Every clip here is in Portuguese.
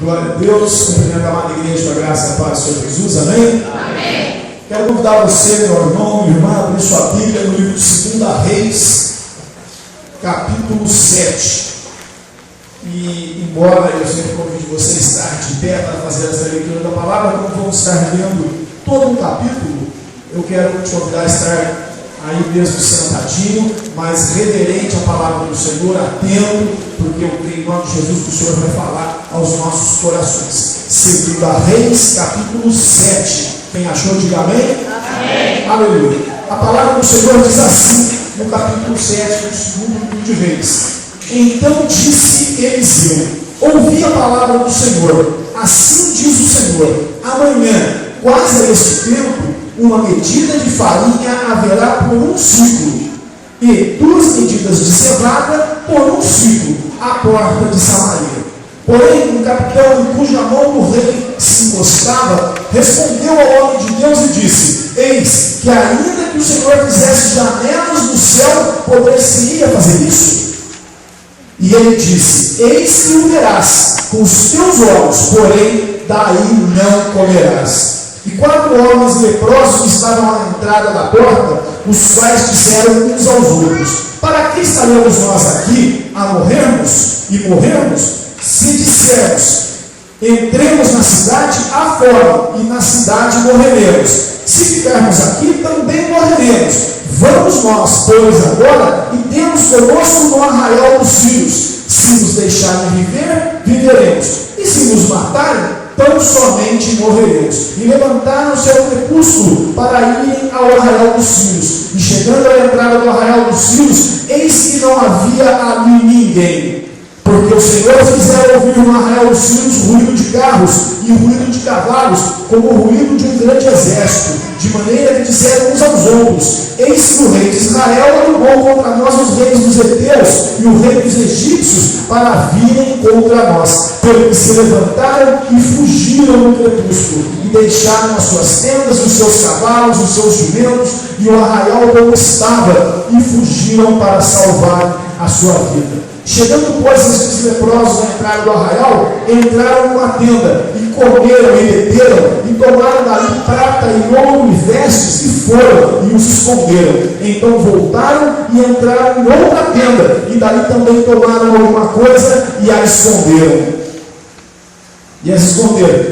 Glória a Deus, cumprimento a amada igreja com a graça e a paz do Senhor Jesus, amém? Amém. Quero convidar você, meu irmão, minha irmã, a abrir sua Bíblia no livro de 2 Reis, capítulo 7. E embora eu sempre convido você a estar de pé para fazer essa leitura da palavra, como vamos estar lendo todo um capítulo, eu quero te convidar a estar aí mesmo sentadinho, mas reverente à palavra do Senhor, atento, porque eu creio em nome de Jesus que o Senhor vai falar aos nossos corações. 2 Reis, capítulo 7. Quem achou, diga amém? Amém. Aleluia. A palavra do Senhor diz assim, no capítulo 7, do segundo livro de Reis. Então disse Eliseu: ouvi a palavra do Senhor, assim diz o Senhor, amanhã, quase a este tempo, uma medida de farinha haverá por um ciclo, e 2 medidas de cevada por um ciclo, à porta de Samaria. Porém, o capitão em cuja mão o rei se encostava, respondeu ao homem de Deus e disse: eis que ainda que o Senhor fizesse janelas no céu, poder-se-ia fazer isso? E ele disse: eis que o verás com os teus olhos, porém daí não comerás. E 4 homens leprosos estavam à entrada da porta, os quais disseram uns aos outros: para que estaremos nós aqui a morrermos e morrermos? Se dissermos: entremos na cidade afora, e na cidade morreremos. Se ficarmos aqui, também morreremos. Vamos nós, pois, agora, e temos conosco no arraial dos filhos. Se nos deixarem viver, viveremos. E se nos matarem, tão somente morreremos. E levantaram-se ao crepúsculo para irem ao arraial dos filhos. E chegando à entrada do arraial dos filhos, eis que não havia ali ninguém. Porque o Senhor fizera ouvir no arraial dos filhos ruído de carros e ruído de cavalos, como o ruído de um grande exército, de maneira que disseram uns aos outros: eis que o rei de Israel armou contra nós os reis dos heteus e o rei dos egípcios para virem contra nós. Pelo que se levantaram e fugiram no crepúsculo, e deixaram as suas tendas, os seus cavalos, os seus jumentos e o arraial como estava, e fugiram para salvar a sua vida. Chegando, pois, estes leprosos à entrada do arraial, entraram numa tenda, e comeram e beberam, e tomaram dali prata e ouro e vestes, e foram, e os esconderam. Então voltaram e entraram em outra tenda, e dali também tomaram alguma coisa, e a esconderam.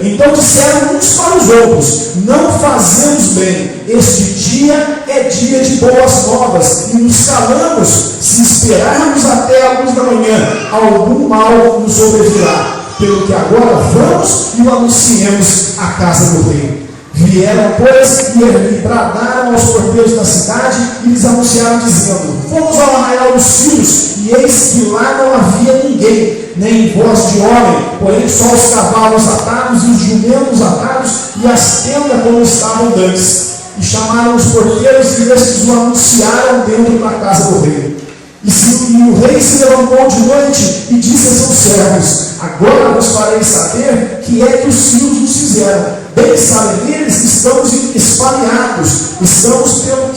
Então disseram uns para os outros: não fazemos bem, este dia é dia de boas novas, e nos calamos, se esperarmos até a luz da manhã, algum mal nos sobrevirá. Pelo que agora vamos e o anunciemos à casa do rei. Vieram, pois, e bradaram aos porteiros da cidade e lhes anunciaram, dizendo: fomos ao arraial dos filhos, e eis que lá não havia ninguém, nem voz de homem, porém só os cavalos atados e os jumentos atados, e as tendas como estavam dantes. E chamaram os porteiros, e estes o anunciaram dentro da casa do rei. E o rei se levantou de noite e disse a seus servos: agora vos farei saber que é que os filhos nos fizeram. Bem sabem eles que estamos espalhados, estamos pelo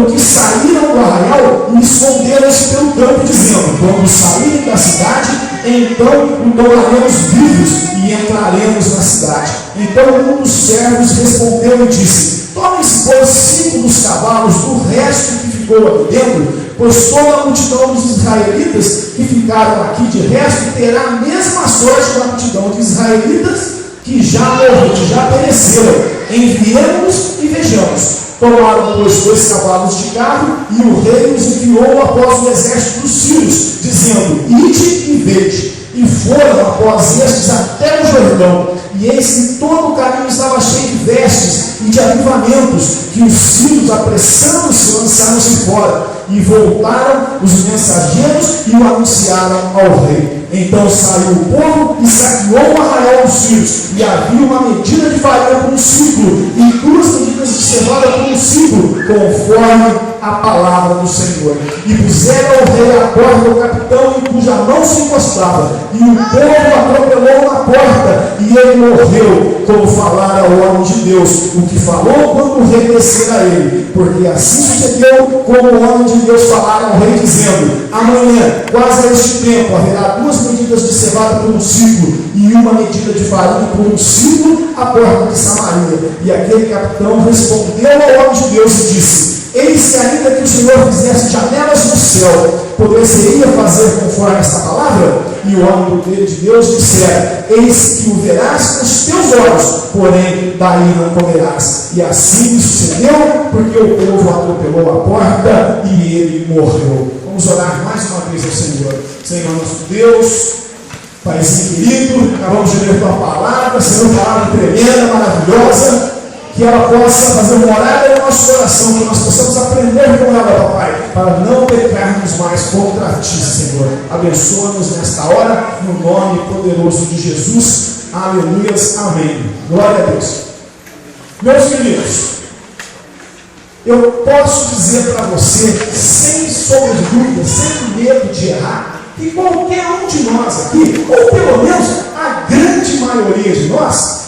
que saíram do arraial e esconderam-se pelo campo, dizendo: quando saírem da cidade, então o tomaremos vivos e entraremos na cidade. Então um dos servos respondeu e disse: tomem-se, pois, 5 dos cavalos do resto que ficou aqui dentro, pois toda a multidão dos israelitas que ficaram aqui de resto terá a mesma sorte da multidão de israelitas que já pereceram. Enviemos e vejamos. Tomaram, pois, 2 cavalos de carro, e o rei os enviou após o exército dos sírios, dizendo: ide e vede. E foram após estes até o Jordão, e eis que todo o caminho estava cheio de vestes e de avivamentos, que os sírios, apressando-se, lançaram-se fora, e voltaram os mensageiros e o anunciaram ao rei. Então saiu o povo e saqueou o arraial dos sírios, e havia uma medida de farinha por um ciclo, e 2 medidas de cevada por um ciclo, conforme a palavra do Senhor. E puseram ao rei à porta o capitão em cuja mão se encostava, e o povo atropelou na porta, e ele morreu, como falara ao homem de Deus, o que falou quando o rei descer a ele. Porque assim sucedeu como o homem de Deus falara ao rei, dizendo: amanhã, quase a este tempo, haverá 2 medidas de cevada por um ciclo, e uma medida de farinha por um ciclo à porta de Samaria. E aquele capitão respondeu ao homem de Deus e disse: eis que ainda que o Senhor fizesse janelas no céu, poder-se-ia fazer conforme esta palavra? E o homem do poder de Deus dissera: eis que o verás com os teus olhos, porém daí não comerás. E assim sucedeu, porque o povo atropelou a porta e ele morreu. Vamos orar mais uma vez ao Senhor. Senhor nosso Deus, Paizinho querido, acabamos de ler tua palavra, Senhor, palavra tremenda, maravilhosa, que ela possa fazer morada no nosso coração, que nós possamos aprender com ela, papai, para não pecarmos mais contra ti, Senhor. Abençoa-nos nesta hora, no nome poderoso de Jesus. Aleluias, amém. Glória a Deus. Meus queridos, eu posso dizer para você, sem sombra de dúvida, sem medo de errar, que qualquer um de nós aqui, ou pelo menos a grande maioria de nós,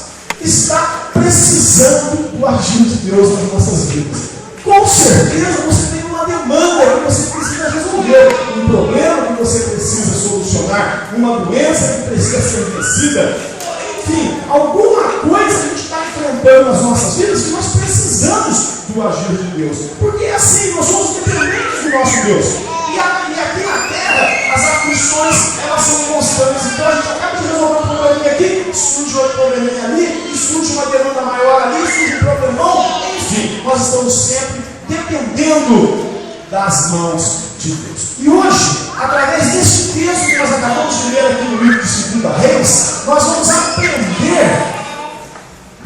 está precisando do agir de Deus nas nossas vidas. Com certeza você tem uma demanda que você precisa resolver, um problema que você precisa solucionar, uma doença que precisa ser vencida, enfim, alguma coisa que a gente está enfrentando nas nossas vidas que nós precisamos do agir de Deus. Porque é assim, nós somos dependentes do nosso Deus. E aqui na terra, as aflições, elas são constantes. Então a gente acaba de resolver um probleminha aqui, surge outro probleminha ali, e surge uma demanda maior ali, surge um problemão. Enfim, nós estamos sempre dependendo das mãos de Deus. E hoje, através desse texto que nós acabamos de ler aqui no livro de 2 Reis, nós vamos aprender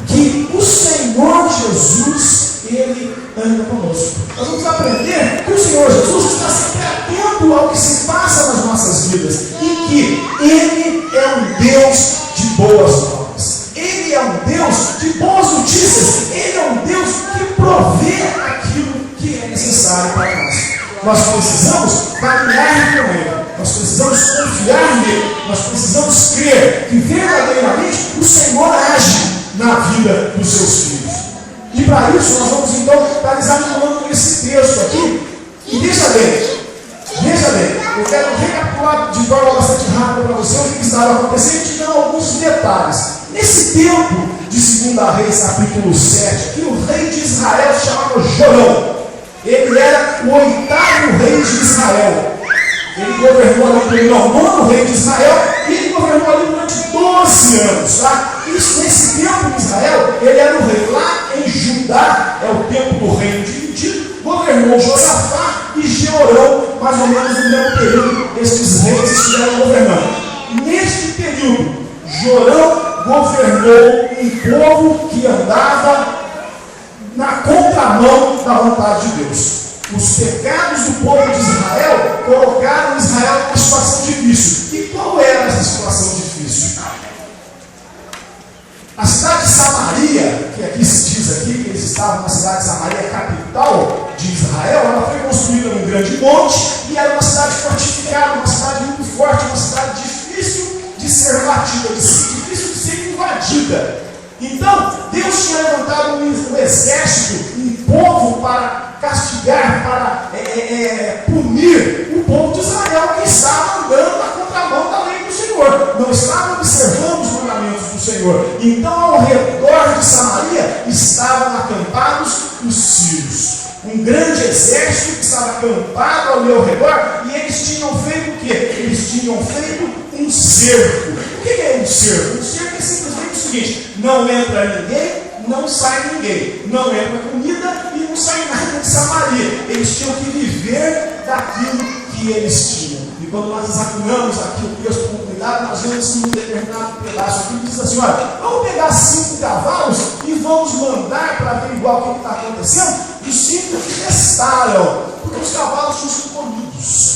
que o Senhor Jesus, Ele anda conosco. Nós vamos aprender que o Senhor Jesus está sempre atento ao que se passa nas nossas vidas e que Ele é um Deus de boas novas. Ele é um Deus de boas notícias. Ele é um Deus que provê aquilo que é necessário para nós. Nós precisamos caminhar com Ele. Nós precisamos confiar nele. Nós precisamos crer que verdadeiramente o Senhor age na vida dos seus filhos. E para isso nós vamos então estar examinando esse texto aqui. E veja bem, eu quero recapitular de forma bastante rápida para você o que estava acontecendo, te dando alguns detalhes. Nesse tempo de 2 Reis, capítulo 7, aqui o rei de Israel se chamava Jorão. Ele era o 8º rei de Israel. Ele governou ali, o 9º rei de Israel, e ele governou ali durante 12 anos. Tá? Isso, nesse tempo de Israel, ele era o rei. Lá em Judá, é o tempo do reino dividido, governou Josafá e Jeorão, mais ou menos no mesmo período, esses reis estiveram governando. Neste período, Jorão governou um povo que andava na contramão da vontade de Deus. Os pecados do povo de Israel colocaram Israel numa situação difícil. E qual era essa situação difícil? A cidade de Samaria, que aqui se diz aqui, que eles estavam na cidade de Samaria, capital de Israel, ela foi construída num grande monte e era uma cidade fortificada, uma cidade muito forte, uma cidade difícil de ser batida, difícil de ser invadida. Então, Deus tinha levantado um exército, um povo para castigar, para punir o povo de Israel que estava andando na contramão da lei do Senhor, não estava observando os mandamentos do Senhor. Então, ao redor de Samaria estavam acampados os sírios, um grande exército que estava acampado ali ao redor, e eles tinham feito o quê? Eles tinham feito um cerco. O que é um cerco? Um cerco é simplesmente o seguinte: não entra ninguém, não sai ninguém, não entra comida e não sai nada de Samaria. Eles tinham que viver daquilo que eles tinham. E quando nós examinamos aqui o texto com cuidado, nós vemos que um determinado pedaço aqui diz assim: olha, vamos pegar 5 cavalos e vamos mandar para averiguar o que está acontecendo. Os 5 restaram, porque os cavalos tinham sido comidos,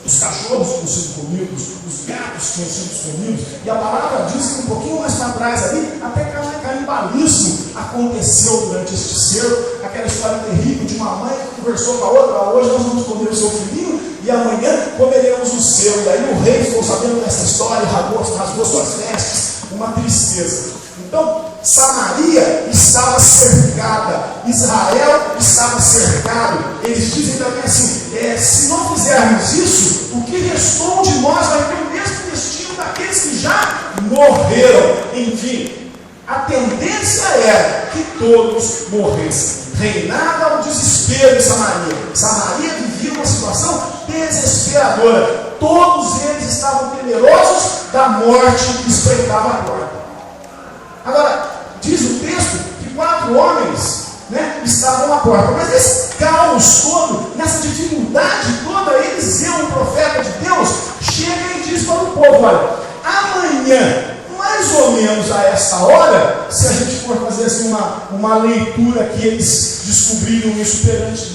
os cachorros tinham sido comidos, os gatos tinham sido comidos, e a palavra diz que um pouquinho mais para trás ali, até canibalismo aconteceu durante este cerco, aquela história terrível de uma mãe que conversou com a outra: hoje nós vamos comer o seu filhinho e amanhã comeremos o seu. E aí o rei ficou sabendo dessa história, rasgou suas vestes, uma tristeza. Então, Samaria estava cercada, Israel estava cercado. Eles dizem também assim: se não fizermos isso, o que restou de nós vai ter o mesmo destino daqueles que já morreram. Enfim, a tendência era que todos morressem. Reinava o desespero em Samaria. Samaria vivia uma situação desesperadora. Todos eles estavam temerosos da morte que espreitava a porta. Agora, diz o texto que 4 homens, estavam à porta. Mas nesse caos todo, nessa dificuldade toda, Eliseu, o profeta de Deus, chega e diz para o povo: olha, amanhã, mais ou menos a esta hora, se a gente for fazer assim uma leitura que eles descobriram isso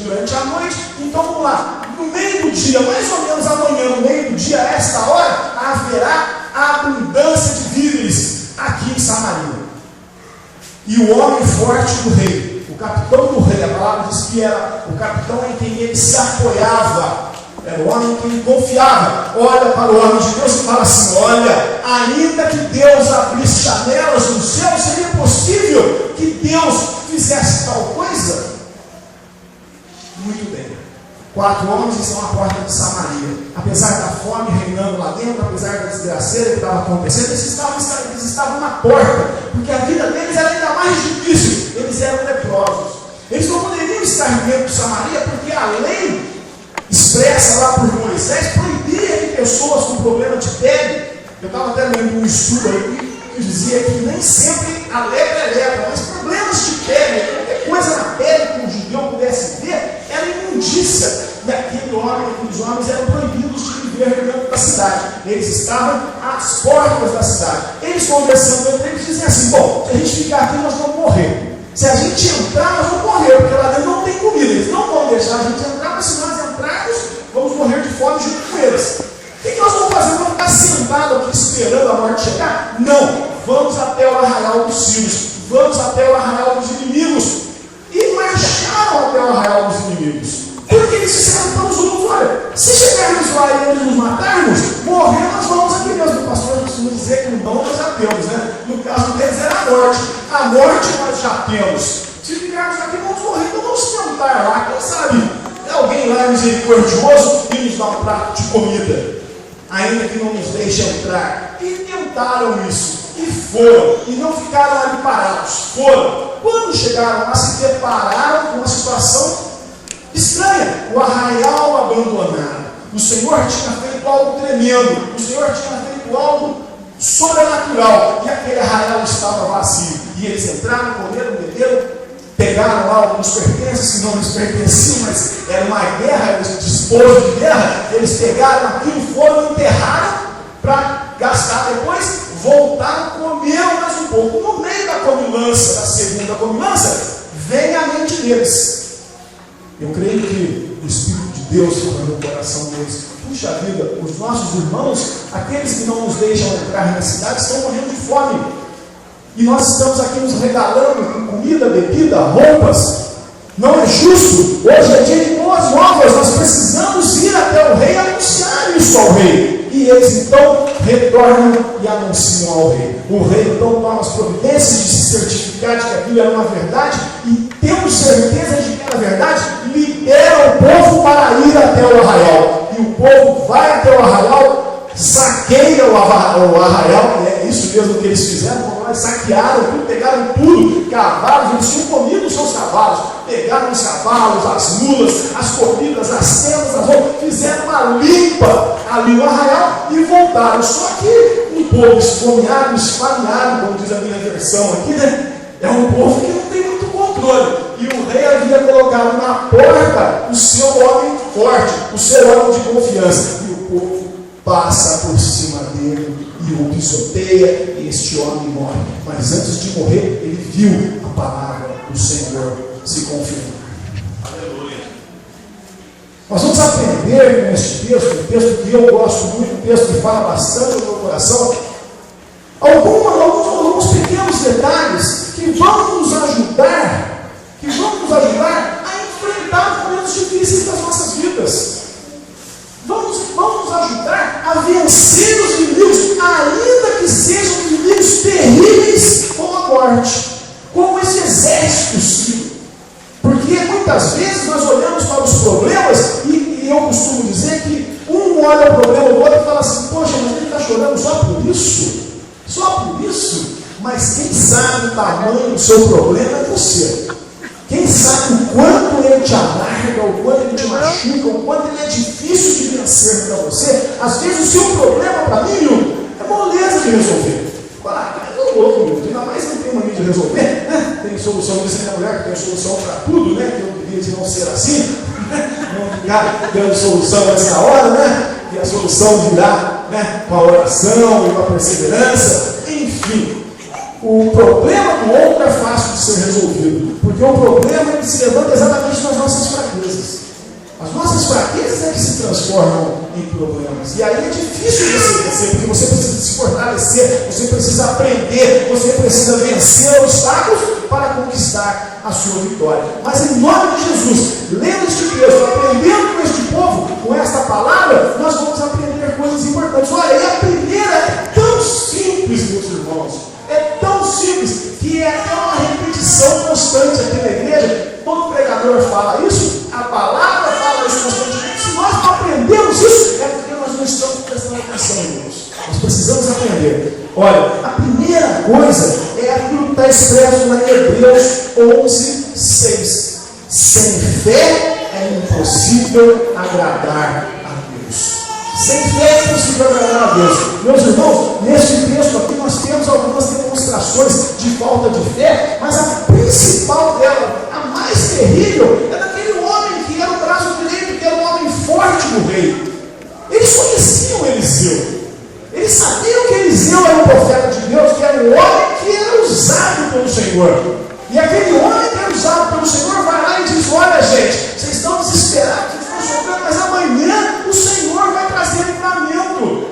durante a noite, então vamos lá, no meio do dia, mais ou menos amanhã, no meio do dia, a esta hora, haverá abundância de víveres aqui em Samaria. E o homem forte do rei, o capitão do rei, a palavra diz que era o capitão em quem ele se apoiava, era o homem em quem ele confiava, olha para o homem de Deus e fala assim: olha, ainda que Deus abrisse janelas no céu, seria possível que Deus fizesse tal coisa? Muito bem. 4 homens estão à porta de Samaria. Apesar da fome reinando lá dentro, apesar da desgraceira que estava acontecendo, eles estavam na porta, porque a vida deles era ainda mais difícil. Eles eram leprosos. Eles não poderiam estar dentro de Samaria, porque a lei expressa lá por Moisés proibia que pessoas com problema de pele, eu estava até lendo um estudo aí que dizia que nem sempre a lepra é lepra, mas problemas de pele, qualquer coisa na pele que um judeu pudesse ver, era imundícia. E aqueles homens eram proibidos de viver dentro da cidade. Eles estavam às portas da cidade. Eles conversando entre eles dizem assim: bom, se a gente ficar aqui nós vamos morrer. Se a gente entrar, nós vamos morrer, porque lá dentro não tem comida. Eles não vão deixar a gente entrar, mas se nós entrarmos, vamos morrer de fome junto com eles. O que nós vamos fazer? Vamos ficar sentados aqui esperando a morte chegar? Não, vamos até o arraial dos sírios, vamos até o arraial dos inimigos. E marcharam até o arraial dos inimigos. Porque eles disseram para os outros: olha, se chegarmos lá e eles nos matarmos, morrer nós vamos aqui mesmo. O pastor costuma dizer que no dom nós já temos, No caso deles era a morte. A morte nós já temos. Se ficarmos aqui, vamos morrer, então vamos tentar lá. Quem sabe alguém lá é misericordioso e nos dá um prato de comida, ainda que não nos deixe entrar. E tentaram isso. E foram. E não ficaram ali parados. Foram. Quando chegaram lá, se depararam com uma situação estranha. O arraial abandonado. O Senhor tinha feito algo tremendo. O Senhor tinha feito algo sobrenatural. E aquele arraial estava vazio. E eles entraram, comeram, beberam, pegaram lá alguns pertences que não lhes pertenciam, mas era uma guerra, eles disposto de guerra. Eles pegaram aquilo, foram, enterraram para gastar depois, voltaram, comeram mais um pouco. No meio da comilança, da segunda comilança, vem a mente deles. Eu creio que o Espírito de Deus falou no coração deles: puxa vida, os nossos irmãos, aqueles que não nos deixam entrar na cidade, estão morrendo de fome. E nós estamos aqui nos regalando com comida, bebida, roupas. Não é justo. Hoje é dia de boas novas. Nós precisamos ir até o rei e anunciar isso ao rei. E eles então retornam e anunciam ao rei. O rei então toma as providências de se certificar de que aquilo era uma verdade, e tendo certeza de que era verdade, libera o povo para ir até o arraial. E o povo vai até o arraial, saqueia o arraial. É isso mesmo que eles fizeram. Eles saquearam tudo, pegaram tudo, cavalos. Eles tinham comido os seus cavalos, pegaram os cavalos, as mulas, as comidas, as tendas, as roupas, fizeram uma limpa ali no arraial e voltaram. Só que um povo esfomeado, esfameado, como diz a minha versão aqui, é um povo que não tem muito controle. E o rei havia colocado na porta o seu homem forte, o seu homem de confiança. E o povo passa por cima dele e o pisoteia, e este homem morre. Mas antes de morrer, ele viu a palavra do Senhor se confirmar. Aleluia. Nós vamos aprender neste texto, um texto que eu gosto muito, um texto que fala bastante no meu coração, alguns pequenos detalhes que vão nos ajudar a enfrentar momentos difíceis das nossas vidas. Vamos nos ajudar a vencer os inimigos, ainda que sejam inimigos terríveis como a morte, como esse exército sírio. Porque muitas vezes nós olhamos para os problemas e eu costumo dizer que um olha o problema do outro e fala assim: poxa, mas ele está chorando só por isso? Só por isso. Mas quem sabe o tamanho do seu problema é você. Quem sabe o quanto ele te amarga, o quanto ele te machuca, o quanto ele é difícil de vencer para você. Às vezes o seu problema, para mim, é moleza de resolver. Eu louco, ainda mais não tem mania de resolver, né? Tem solução, disse minha mulher que tem solução para tudo, né? Que eu queria de não ser assim, não ficar dando solução antes da hora, né? E a solução virá, né? Com a oração e com a perseverança, enfim. O problema do outro é fácil de ser resolvido, porque o problema ele se levanta exatamente nas nossas fraquezas. As nossas fraquezas é que se transformam em problemas. E aí é difícil você vencer, porque você precisa se fortalecer, você precisa aprender, você precisa vencer obstáculos para conquistar a sua vitória. Mas em nome de Jesus, lendo este texto, aprendendo com este povo, com esta palavra, nós vamos aprender coisas importantes. Olha, e a primeira é tão simples, meus irmãos. É tão simples que é até uma repetição constante aqui na igreja. Todo pregador fala isso, a palavra fala isso constantemente. Se nós não aprendemos isso, é porque nós não estamos prestando atenção em isso. Nós precisamos aprender. Olha, a primeira coisa é aquilo que está expresso lá em Hebreus 11:6. Sem fé é impossível agradar a Deus. Sem fé é impossível agradar a Deus. Meus irmãos, neste texto aqui nós temos algumas demonstrações de falta de fé, mas a principal dela, a mais terrível, é daquele homem que era o braço direito, que era um homem forte do rei. Eles conheciam Eliseu. Eles sabiam que Eliseu era um profeta de Deus, que era um homem que era usado pelo Senhor. E aquele homem que era usado pelo Senhor vai lá e diz: olha, gente, vocês estão desesperados, vocês estão sofrendo, mas amanhã o Senhor vai trazer livramento.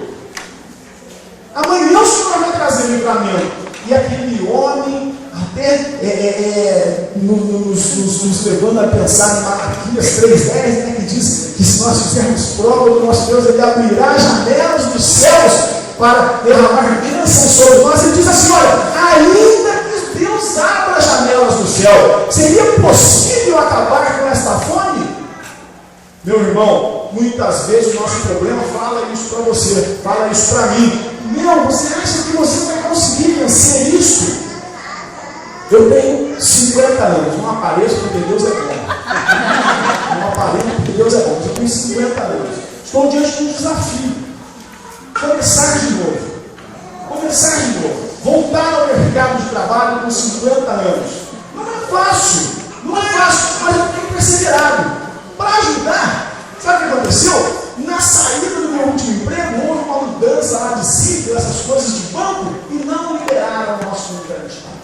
Amanhã o Senhor vai trazer livramento. E aquele homem até nos levando a pensar em Malaquias 3:10, né, que diz que se nós fizermos prova do nosso Deus, Ele abrirá janelas dos céus para derramar bênçãos sobre nós. Ele diz assim: olha, ainda que Deus abra as janelas do céu, seria possível acabar com esta fome? Meu irmão, muitas vezes o nosso problema fala isso para você, fala isso para mim. Meu, você acha que você vai conseguir vencer isso? Eu tenho 50 anos, não apareço porque Deus é bom. Não apareço porque Deus é bom, mas eu tenho 50 anos. Estou diante de um desafio. Começar de novo. Começar de novo. Voltar ao mercado de trabalho com 50 anos. Não é fácil. Não é fácil, mas eu tenho perseverado. Para ajudar, sabe o que aconteceu? Na saída do meu último emprego, houve uma mudança lá de sítio, essas coisas de banco, e não liberaram o nosso fundo de garantia.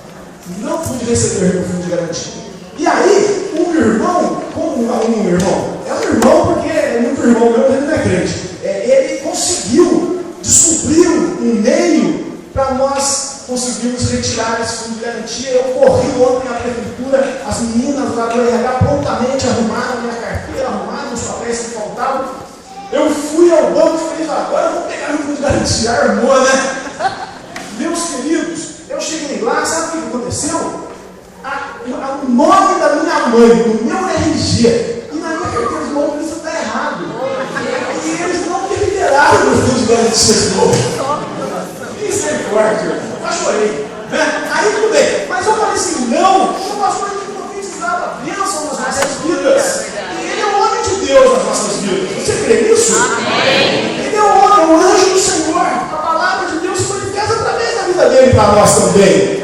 Não pude receber meu fundo de garantia. E aí, um irmão, é um irmão porque é muito irmão meu, ele não é crente. Ele conseguiu, descobriu um meio para nós conseguirmos retirar esse fundo de garantia. Eu corri ontem à prefeitura, as meninas lá do RH prontamente arrumaram minha carteira, arrumaram os papéis que faltavam. Eu fui ao banco e falei: agora eu vou pegar meu fundo de garantia. Armou, né? Meus queridos, eu cheguei lá, sabe o que aconteceu? O nome da minha mãe, do meu RG, e na minha carteira de motorista está errado. E eles não me liberaram o fundo de garantia de novo. Misericórdia, eu chorei. Aí tudo bem, mas eu falei assim: não, o pastor tem profetizado a bênção nas nossas vidas. E ele é o homem de Deus nas nossas vidas. Você crê nisso? Amém. Ele é o homem, o anjo do Senhor. A palavra de Deus se manifesta através da vida dele para nós também.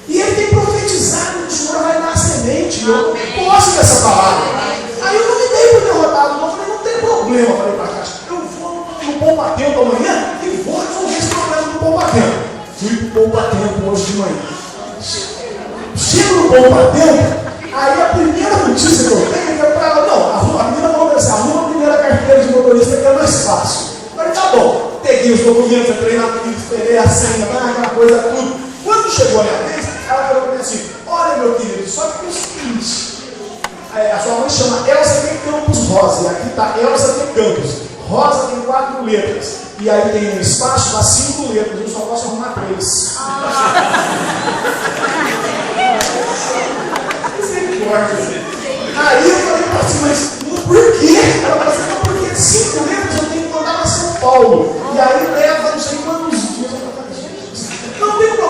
E ele tem profetizado que o Senhor vai dar semente. Eu gosto dessa palavra. Aí eu não me dei por derrotado, não. Eu falei: não tem problema. Eu falei para cá: eu vou no Poupa Tempo amanhã e vou resolver esse problema do Poupa Tempo. Fui para o Poupa Tempo hoje de manhã. Chego no Poupa Tempo, aí a primeira notícia que eu tenho é que para ela: não, a menina falou assim, arruma a primeira carteira de motorista que é mais fácil. Eu falei: tá bom. Peguei os documentos, entrei na polícia, esperei a senha, aquela coisa, tudo. Quando chegou a minha vez, ela falou para mim assim: olha, meu querido, só que é o seguinte, a sua mãe chama Elza de Campos Rosa, e aqui está Elza de Campos. Rosa tem 4 letras, e aí tem um espaço para 5 letras, eu só posso arrumar 3. Aí eu falei para assim: mas por quê? Ela falou assim: não, porque 5 letras eu tenho que mandar para São Paulo, e aí leva não sei quantos dias. Eu falei: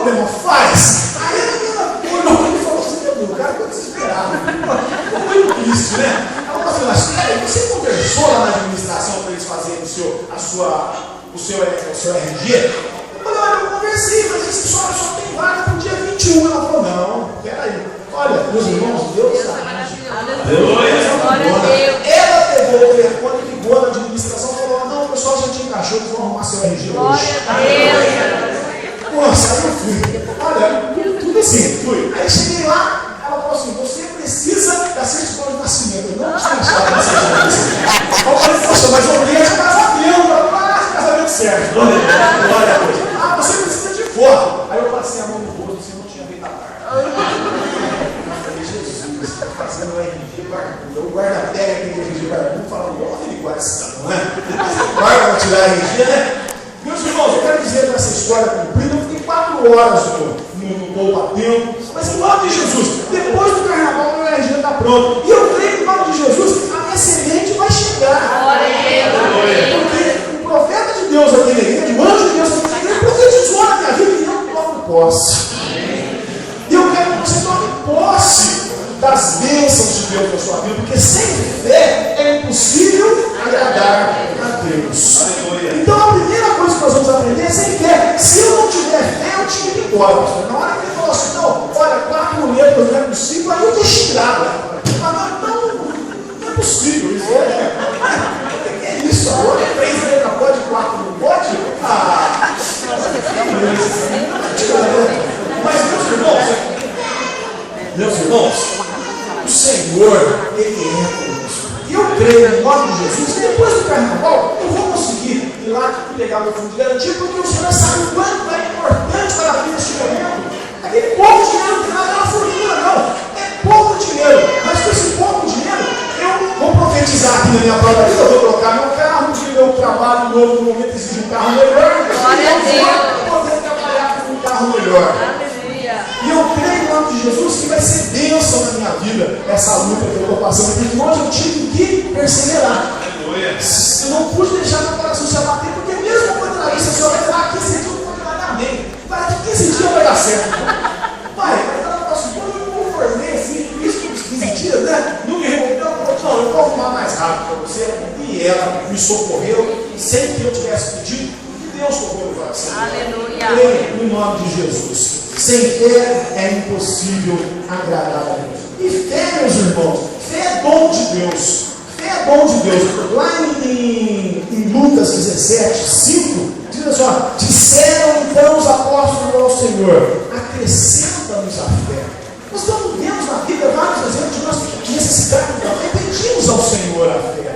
problema, faz. Aí a menina olhou e falou assim, meu Deus, o cara ficou desesperado. Ficou muito triste, né? Ela falou assim, mas você conversou lá na administração para eles fazerem o seu RG? Eu falei, olha, eu conversei, mas esse só tem vaga para o dia 21. Ela falou, não, peraí. Olha, meus irmãos, Deus está. Ela pegou o telefone, ligou na administração e falou, não, o pessoal já te encaixou, eles vão arrumar seu RG hoje. Nossa, aí eu fui. Olha, tudo assim, fui. Aí cheguei lá, ela falou assim, você precisa da certidão de nascimento. Eu não tinha achado da certidão de nascimento. Eu falei, poxa, mas eu queria de casamento. Casamento certo. Glória a Deus. Ah, você precisa de foto. Aí eu passei a mão no rosto, assim, não tinha feito a parte. Fazendo o RG, o guarda-pega aquele RG, vamos falar igual aquele guarda-cidadão, não é? Guarda para tirar RG, né? Meus irmãos, eu quero dizer nessa história cumprida, eu fiquei 4 horas no poupa-tempo, mas em nome de Jesus, depois do carnaval, o meu RG está pronto. E eu creio que em nome de Jesus, a minha semente vai chegar. Porque o profeta de Deus aqui na igreja, o anjo de Deus aqui na igreja, profetizou na minha vida e eu tomo posse. E eu quero que você tome posse das bênçãos de Deus na sua vida, porque sem fé é impossível agradar a Deus. Então a primeira coisa que nós vamos aprender é sem fé. Se eu não tiver fé, eu tinha que ir embora. Na hora que ele falou assim, não, olha, 4 letras não é possível, aí eu deixei nada. Não é possível isso. O que é isso? Agora 3 letras pode, 4 não pode? Mas meus irmãos, o Senhor, Ele é conosco. E eu creio, em nome de Jesus, que depois do carnaval, eu vou conseguir ir lá pegar meu fundo de garantia, porque o Senhor sabe o quanto é importante para a vida neste momento. Aquele pouco dinheiro não tem nada na fortuna, não. É pouco dinheiro. Mas com esse pouco dinheiro, eu vou profetizar aqui na minha própria vida, eu vou trocar meu carro, porque meu trabalho novo no momento exige um carro melhor. Glória a Deus. Eu vou poder trabalhar com um carro melhor. E eu creio em nome de Jesus que vai ser bênção na minha vida essa luta que eu estou passando, porque hoje eu tive que perseverar. Eu não pude deixar meu coração se abater, porque mesmo quando era isso, a senhora vai falar 15 dias, eu vou falar amém. Vai, que 15 dias vai dar certo. Pai, mas ela falou assim, quando eu me conformei assim, isso com os 15 dias, né? Não me revoltou, ela falou, não, eu vou arrumar mais rápido para você. E ela me socorreu, sem que eu tivesse pedido, e Deus socorreu o coração. Aleluia. Creio no nome de Jesus. Sem fé é impossível agradar a Deus. E fé, meus irmãos, fé é dom de Deus. Fé é dom de Deus. Lá em Lucas 17, 5, diz assim, ó, disseram então os apóstolos ao Senhor, acrescenta-nos a fé. Nós estamos vendo na vida vários exemplos de nós necessitarmos da fé, pedimos ao Senhor a fé.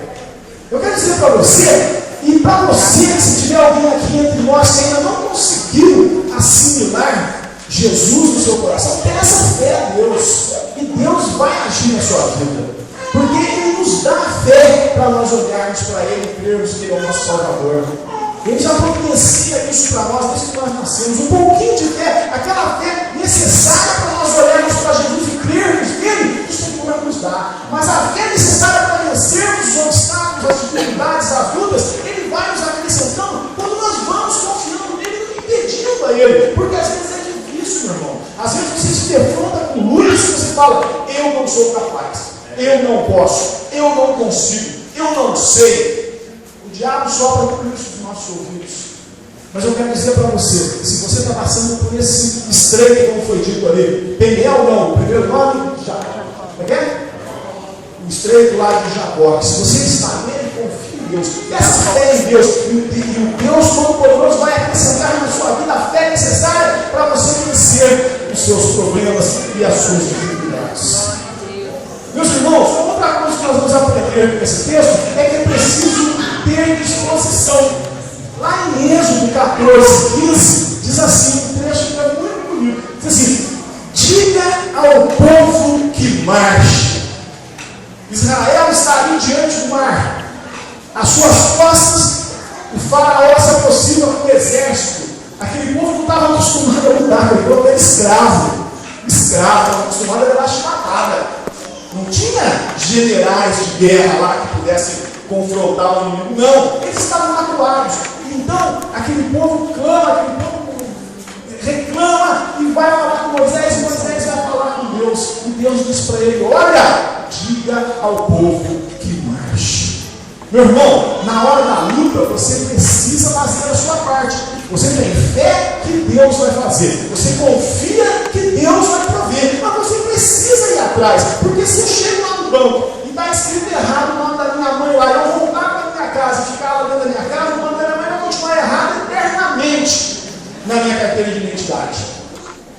Eu quero dizer para você, e para você, se tiver alguém aqui entre nós que ainda não conseguiu assimilar Jesus no seu coração, peça fé a Deus, e Deus vai agir na sua vida, porque Ele nos dá fé para nós olharmos para Ele e crermos que Ele é o nosso Salvador. Ele já providencia isso para nós desde que nós nascemos, um pouquinho de fé, aquela fé necessária para nós olharmos para Jesus e crermos nele, o Senhor nos dá, mas a fé necessária para vencermos os obstáculos, as dificuldades, as lutas, Ele vai nos acrescentando quando nós vamos confiando nele e pedindo a Ele, porque às vezes é difícil, meu irmão. Às vezes você se defronta com lutas e você fala, eu não sou capaz, eu não posso, eu não consigo, eu não sei. O diabo sopra por isso nos nossos ouvidos. Mas eu quero dizer para você, se você está passando por esse estreito, como foi dito ali, Peniel não, o primeiro nome, Jacó. Como é que é? O estreito lá de Jacó. Se você está nele, confie em Deus. Essa fé em Deus, e o Deus Todo-Poderoso vai acrescentar na sua vida a fé necessária para você vencer os seus problemas e as suas dificuldades. Meus irmãos, outra coisa que nós vamos aprender com esse texto é que é preciso ter disposição. Lá em Êxodo 14, 15, diz assim, um trecho que é muito bonito. Diz assim, diga ao povo que marche. Israel está ali diante do mar. Às suas costas, o faraó se aproxima com o exército. Aquele povo não estava acostumado a lutar, aquele povo era escravo, estava acostumado a levar chibatada. Não tinha generais de guerra lá que pudessem confrontar o inimigo. Não, eles estavam magoados. Então, aquele povo clama, aquele povo reclama e vai falar com Moisés, e Moisés vai falar com Deus. E Deus diz para ele: olha, diga ao povo que marche. Meu irmão, na hora da luta, você precisa fazer a sua parte. Você tem fé que Deus vai fazer. Você confia que Deus vai prover. Mas você precisa ir atrás. Porque se eu chego lá no banco e está escrito errado o nome da minha mãe lá, eu voltar para a minha casa e ficar lá dentro da minha casa, o nome da minha mãe vai continuar errado eternamente na minha carteira de identidade.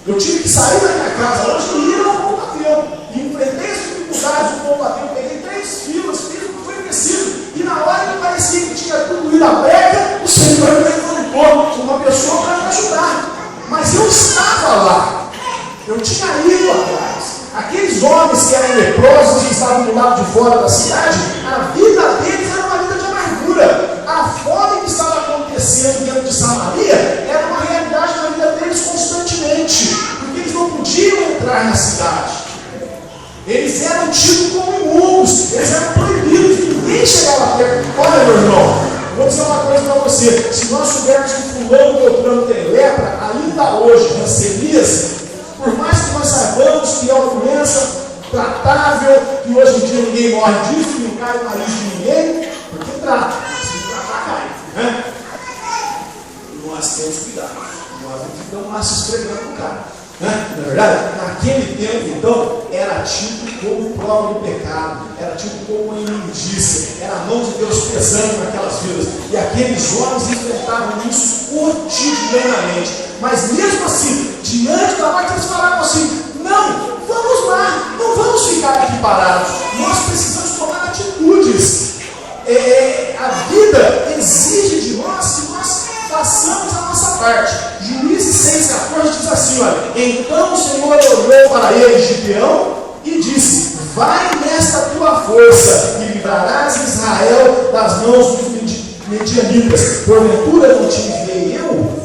Eu tive que sair da minha casa hoje e ir ao Bom Bateu. E enfrentei as dificuldades do Bom Bateu. Peguei 3 filas, fiz o que foi preciso. E na hora que parecia que tinha tudo ido a breca, o Senhor me levantou uma pessoa para me ajudar. Mas eu estava lá. Eu tinha ido atrás. Aqueles homens que eram leprosos, que estavam do lado de fora da cidade, a vida deles era uma vida de amargura. A fome que estava acontecendo dentro de Samaria era uma realidade na vida deles constantemente. Porque eles não podiam entrar na cidade. Eles eram tidos como imundos, eles eram proibidos, ninguém chegava perto. Olha, meu irmão, vou dizer uma coisa para você: se nós soubermos que fulano ou beltrano tem lepra, ainda hoje, rancenias, por mais que nós saibamos que é uma doença tratável, que hoje em dia ninguém morre disso, não cai no nariz de ninguém, porque trata, se tratar cai, né? Nós temos cuidado, nós não ficamos lá se esfregando no cara. Na verdade, naquele tempo, então, era tido como prova do pecado, era tido como uma imundícia, era a mão de Deus pesando naquelas vidas, e aqueles homens enfrentavam isso cotidianamente. Mas mesmo assim, diante da morte, eles falavam assim: não, vamos lá, não vamos ficar aqui parados, nós precisamos tomar atitudes. A vida exige de nós que nós façamos a nossa parte. Juízes 6,14 diz assim: olha, então o Senhor olhou para ele, Gideão, e disse: vai nesta tua força e livrarás Israel das mãos dos medianitas. Porventura não te enviei eu?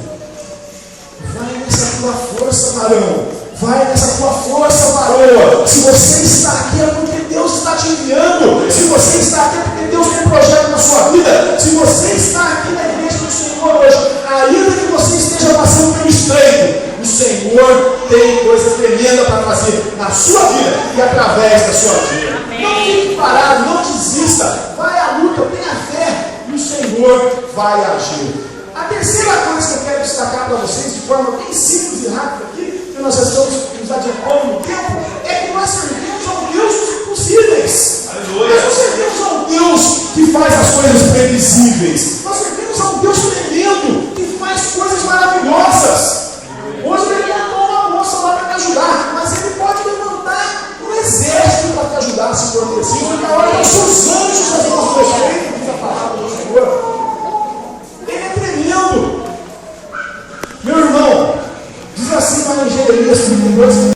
Vai nessa tua força, varão. Vai nessa tua força, varoa. Se você está aqui é porque Deus está te enviando. Se você está aqui é porque Deus tem um projeto na sua vida. Se você está aqui na igreja do Senhor hoje, ainda que você esteja passando pelo estreito, o Senhor tem coisa tremenda para fazer na sua vida e através da sua vida. Não fique parado, não desista. Vai à luta, tenha fé e o Senhor vai agir. A terceira coisa que eu quero destacar para vocês, de forma bem simples e rápida aqui, que nós estamos nos adiantando no tempo, é que nós servimos a um Deus dos impossíveis. Nós não servimos a um Deus que faz as coisas previsíveis. Nós servimos a um Deus tremendo, que faz coisas maravilhosas. Hoje ele levantou uma moça lá para me ajudar, mas ele pode levantar um exército para te ajudar, se for preciso, porque a hora que os seus anjos a nosso respeito, diz a palavra do Senhor. Ele é tremendo. Meu irmão, diz assim para Jeremias 32.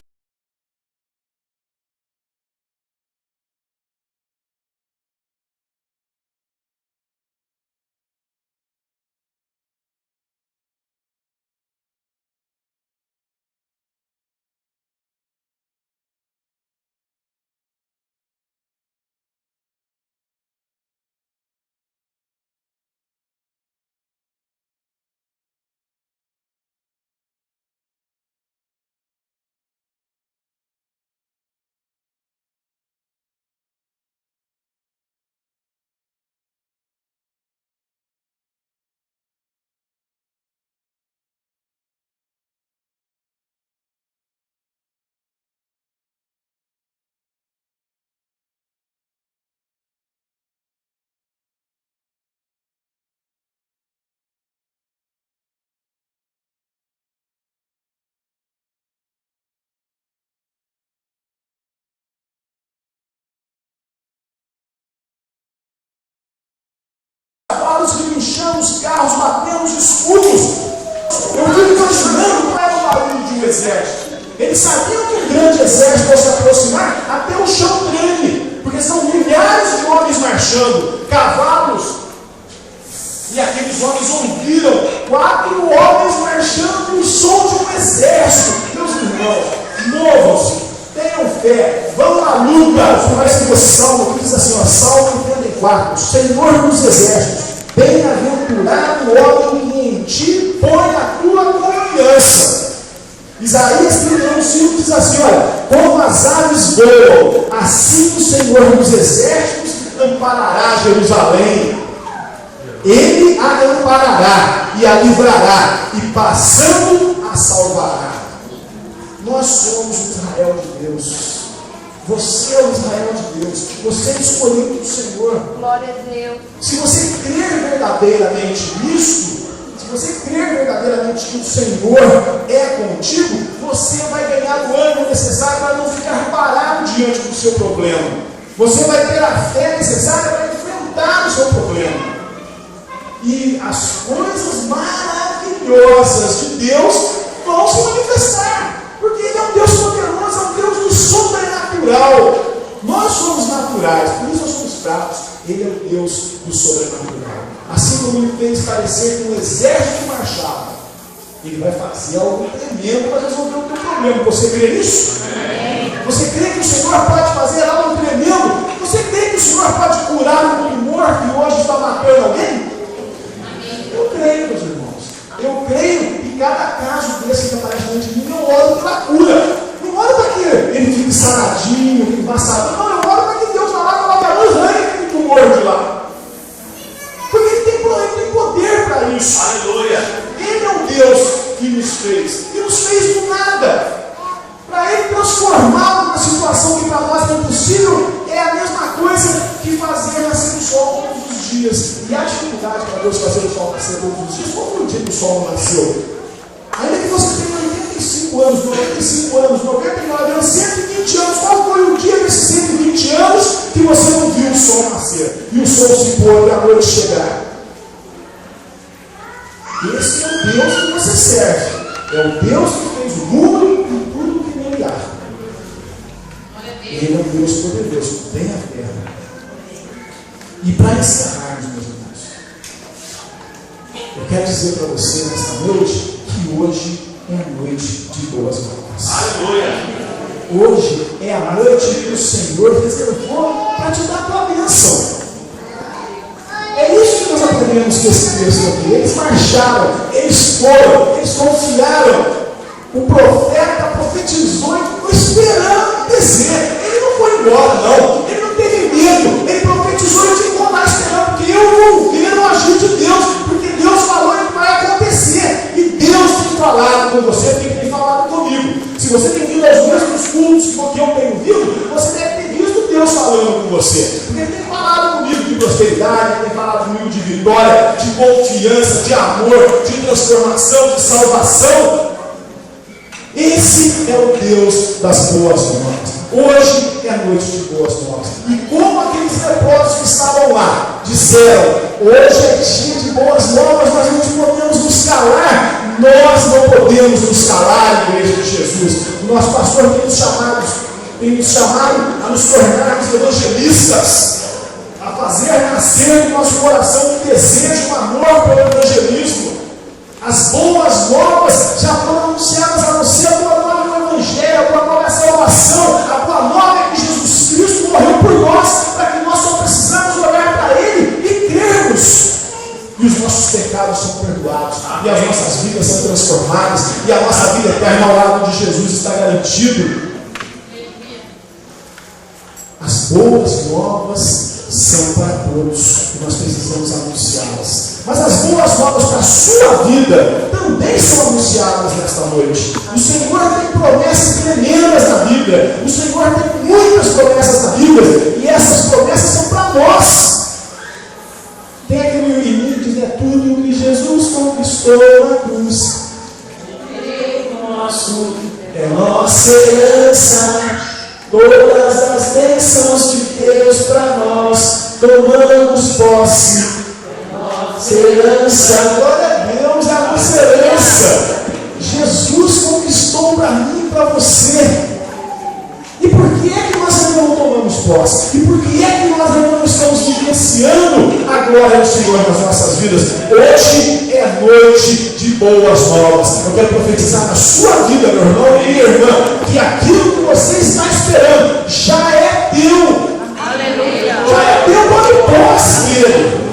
Relinchamos carros, batemos escudos. Eu fico imaginando qual era o barulho de um exército. Eles sabiam que um grande exército ao se aproximar, até o chão treme, porque são milhares de homens marchando, cavalos. E aqueles homens ouviram 4 homens marchando no som de um exército. Meus irmãos, movam-se, tenham fé, vão à luta. Parece que esse salmo aqui diz assim, ó, Salmo 34, Senhor dos exércitos, bem-aventurado o homem que em ti põe a tua confiança. Isaías 31:5 diz assim: olha, como as aves voam, assim o Senhor dos exércitos amparará Jerusalém. Ele a amparará e a livrará, e passando a salvará. Nós somos o Israel de Deus. Você é o Israel de Deus. Você é escolhido do Senhor. Glória a Deus. Se você crer verdadeiramente nisso, se você crer verdadeiramente que o Senhor é contigo, você vai ganhar o ânimo necessário para não ficar parado diante do seu problema. Você vai ter a fé necessária para enfrentar o seu problema. E as coisas maravilhosas de Deus vão se manifestar. Porque Ele é um Deus poderoso, é um Deus do sobrenatural. Nós somos naturais, por isso nós somos fracos. Ele é o Deus do sobrenatural. Assim como Ele fez parecer que um exército marchava, Ele vai fazer algo tremendo para resolver o teu problema. Você crê nisso? Você crê que o Senhor pode fazer algo tremendo? Você crê que o Senhor pode curar um tumor que hoje está matando alguém? Eu creio, meus irmãos. Eu creio que cada caso desse que aparece diante de mim, eu oro pela cura. Não oro para que ele fique saradinho, que ele vá sarar. Não, eu oro para que Deus vá lá e coloque a luz, arranque aquele tumor de lá. Porque ele tem poder para isso. Aleluia. Ele é o Deus que nos fez. E nos fez do nada. Para Ele transformar uma situação que para nós é impossível, é a mesma coisa que fazer nascer o sol todos os dias. E a dificuldade para Deus fazer o sol nascer todos os dias, qual foi o dia que o sol não nasceu? Ainda que você tenha 85 anos, 95 anos, 99 anos, 120 anos, qual foi o dia desses 120 anos que você não viu o sol nascer? E o sol se pôr e a noite chegar? Esse é o Deus que você serve. É o Deus que fez o mundo e tudo que nele há. Ele é um Deus poderoso, tem a terra. E para encerrarmos, meus irmãos, eu quero dizer para você nesta noite que hoje é a noite de boas novas. Aleluia. Hoje é a noite que o Senhor reservou para te dar a tua bênção. É isso que nós aprendemos com esse texto aqui. Eles marcharam, eles foram, eles confiaram. O profeta profetizou e ficou esperando descer. Ele não foi embora, não. Ele não teve medo. Ele profetizou e ficou lá esperando, porque eu vou ver o agir de Deus, porque Deus falou e vai acontecer. E Deus tem falado com você, tem falado comigo. Se você tem vindo aos mesmos cultos que eu tenho vindo, você deve ter visto Deus falando com você. Porque Ele tem falado comigo de prosperidade, Ele tem falado comigo de vitória, de confiança, de amor, de transformação, de salvação. Esse é o Deus das boas novas. Hoje é a noite de boas novas. E como aqueles leprosos que estavam lá disseram: hoje é dia de boas novas, nós não podemos nos calar. Nós não podemos nos calar, igreja de Jesus. O nosso pastor tem nos chamado a nos tornarmos evangelistas, a fazer nascer no nosso coração um desejo, um amor pelo evangelismo. As boas novas já foram anunciadas a você. A boa nova é o Evangelho, a boa nova é a salvação. A boa nova é que Jesus Cristo morreu por nós, para que nós só precisamos olhar para Ele e crermos. E os nossos pecados são perdoados, e as nossas vidas são transformadas, e a nossa vida eterna ao lado de Jesus está garantido. As boas novas são para todos, e nós precisamos anunciá-las. Mas as boas novas para a sua vida também são anunciadas nesta noite. O Senhor tem promessas tremendas na Bíblia. O Senhor tem muitas promessas na Bíblia, e essas promessas são para nós. Tem aquele hino que diz: é tudo que Jesus conquistou na cruz. É nossa herança. Todas as bênçãos de Deus para nós, tomamos posse. Nossa herança, glória a Deus, é a nossa herança. Jesus conquistou para mim e para você. E por que é que nós ainda não tomamos posse? E por que é que nós ainda não estamos vivenciando a glória do Senhor nas nossas vidas? Hoje é noite de boas novas. Eu quero profetizar na sua vida, meu irmão e minha irmã, que aquilo que você está esperando já é teu. Aleluia. Já é teu. Tome posse dele.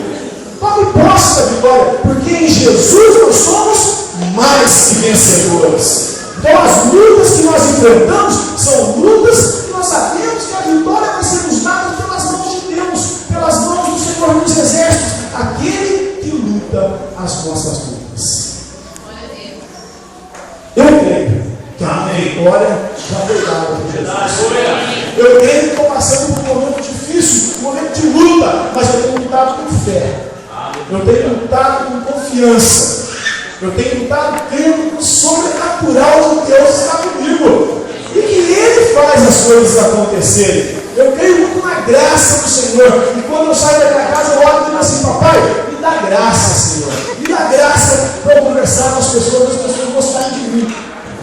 Tome posse da vitória. Porque em Jesus nós somos mais que vencedores. Então as enfrentamos são lutas, e nós sabemos que a vitória vai ser nos dada pelas mãos de Deus, pelas mãos do Senhor dos Exércitos, aquele que luta as nossas lutas. Eu creio que a vitória já foi dada por Jesus. Eu creio que estou passando por um momento difícil, um momento de luta, mas eu tenho lutado com fé. Eu tenho lutado com confiança. Eu tenho lutado crendo que o sobrenatural de Deus está comigo. E que Ele faz as coisas acontecerem. Eu creio muito na graça do Senhor. E quando eu saio da minha casa, eu olho e digo assim: papai, me dá graça, Senhor. Me dá graça para eu conversar com as pessoas gostarem de mim.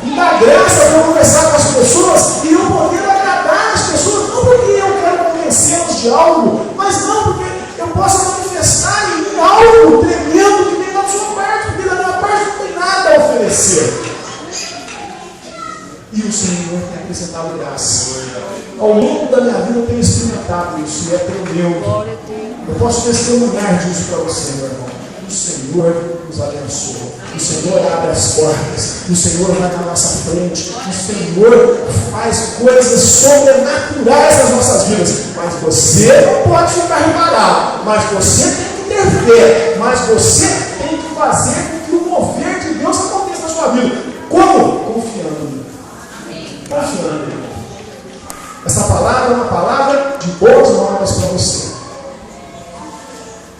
Me dá graça para eu conversar com as pessoas e eu poder agradar as pessoas. Não porque eu quero convencê-los de algo, mas não porque eu possa manifestar em mim algo tremendo que vem da sua parte, porque da minha parte não tem nada a oferecer. E o Senhor tem acrescentado graça. Ao longo da minha vida eu tenho experimentado isso, e é tremendo. Eu posso testemunhar disso para você, meu irmão. O Senhor nos abençoa. O Senhor abre as portas. O Senhor vai na nossa frente. O Senhor faz coisas sobrenaturais nas nossas vidas. Mas você não pode ficar parado. Mas você tem que ter fé. Mas você tem que fazer com que o mover de Deus aconteça na sua vida. Como? Confiando nele. Confiando nele. Essa palavra é uma palavra de boas novas para você.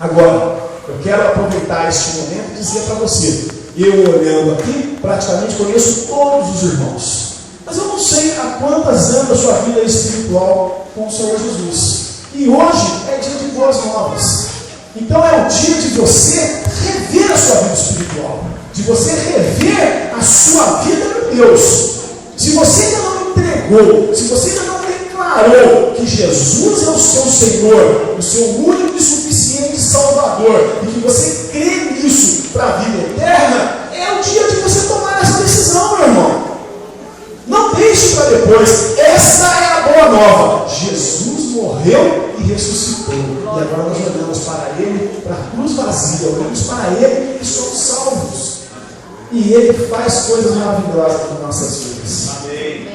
Agora, eu quero aproveitar este momento e dizer para você, eu olhando aqui, praticamente conheço todos os irmãos, mas eu não sei há quantas anos a sua vida é espiritual com o Senhor Jesus. E hoje é dia de boas novas. Então é o dia de você rever a sua vida espiritual, de você rever a sua vida com Deus. Se você ainda não entregou, se você ainda não declarou que Jesus é o seu Senhor, o seu único e suficiente Salvador, e que você crê nisso para a vida eterna, é o dia de você tomar essa decisão, meu irmão. Não deixe para depois. Essa é a boa nova. Jesus morreu e ressuscitou. E agora nós olhamos para Ele, para a cruz vazia, olhamos para Ele e somos salvos. E Ele faz coisas maravilhosas nas nossas vidas. Amém.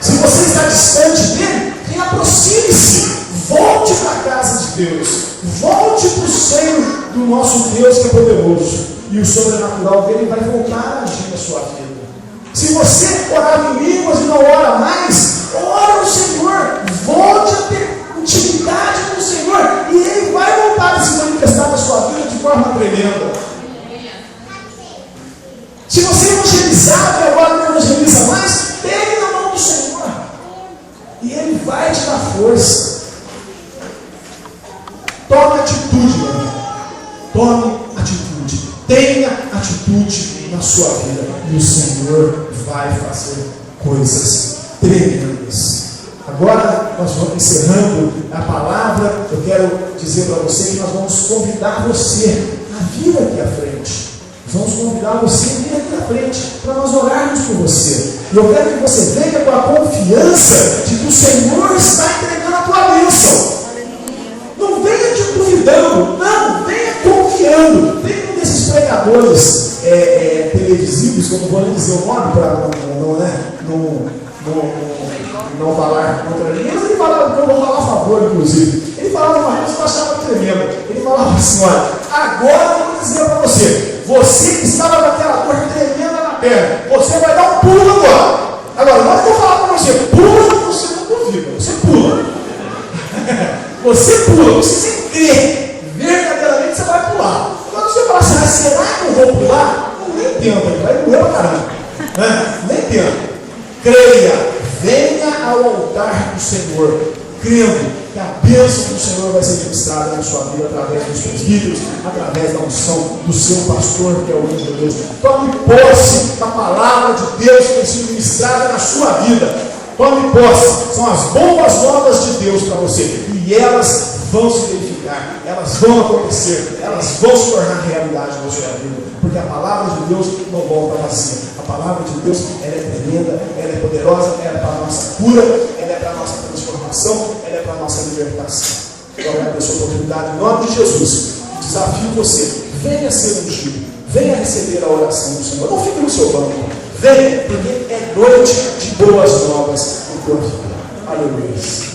Se você está distante dele, reaproxime-se. Volte para a casa de Deus. Volte para o seio do nosso Deus que é poderoso. E o sobrenatural dele vai voltar a agir na sua vida. Se você orar em línguas e não ora mais, ora ao Senhor. Volte a ter intimidade com o Senhor. E Ele vai voltar a se manifestar na sua vida de forma tremenda. Se você evangelizar e agora não evangeliza mais, pegue na mão do Senhor. E Ele vai te dar força. Tome atitude, meu irmão. Tome atitude. Tenha atitude na sua vida. E o Senhor vai fazer coisas tremendas. Agora, nós vamos encerrando a palavra. Eu quero dizer para você que nós vamos convidar você a vir aqui à frente. Vamos convidar você a vir aqui à frente para nós orarmos por você. E eu quero que você venha com a confiança de que o Senhor está entregando a tua bênção. Não venha te duvidando, não, venha confiando. Tem um desses pregadores televisivos, que eu não vou nem dizer o nome para não falar contra ninguém, mas ele falava, eu vou falar a favor, inclusive. Ele falava uma coisa que eu achava tremenda. Ele falava assim: olha, agora eu vou dizer para você, você que estava com aquela dor tremenda na perna, você vai dar um pulo agora. Agora, não vou falar para você, pula, você não duvida, você pula. Você pula, você crê, verdadeiramente você vai pular. Agora você fala assim: será que eu vou pular? Não, nem tenta, vai doer pra caramba. Nem tenta. Creia, venha ao altar do Senhor, crendo que a bênção do Senhor vai ser ministrada na sua vida através dos presbíteros, através da unção do seu pastor, que é o anjo de Deus. Tome posse da palavra de Deus que tem sido ministrada na sua vida. Tome posse. São as boas novas de Deus para você. E elas vão se verificar, elas vão acontecer, elas vão se tornar realidade na sua vida. Porque a palavra de Deus não volta vazia. A palavra de Deus, ela é tremenda, ela é poderosa, ela é para a nossa cura, ela é para a nossa transformação, ela é para a nossa libertação. Eu agradeço a oportunidade em nome de Jesus. Desafio você, venha ser ungido, venha receber a oração do Senhor. Não fique no seu banco. Vem, porque é noite de boas novas no tua vida. Aleluia.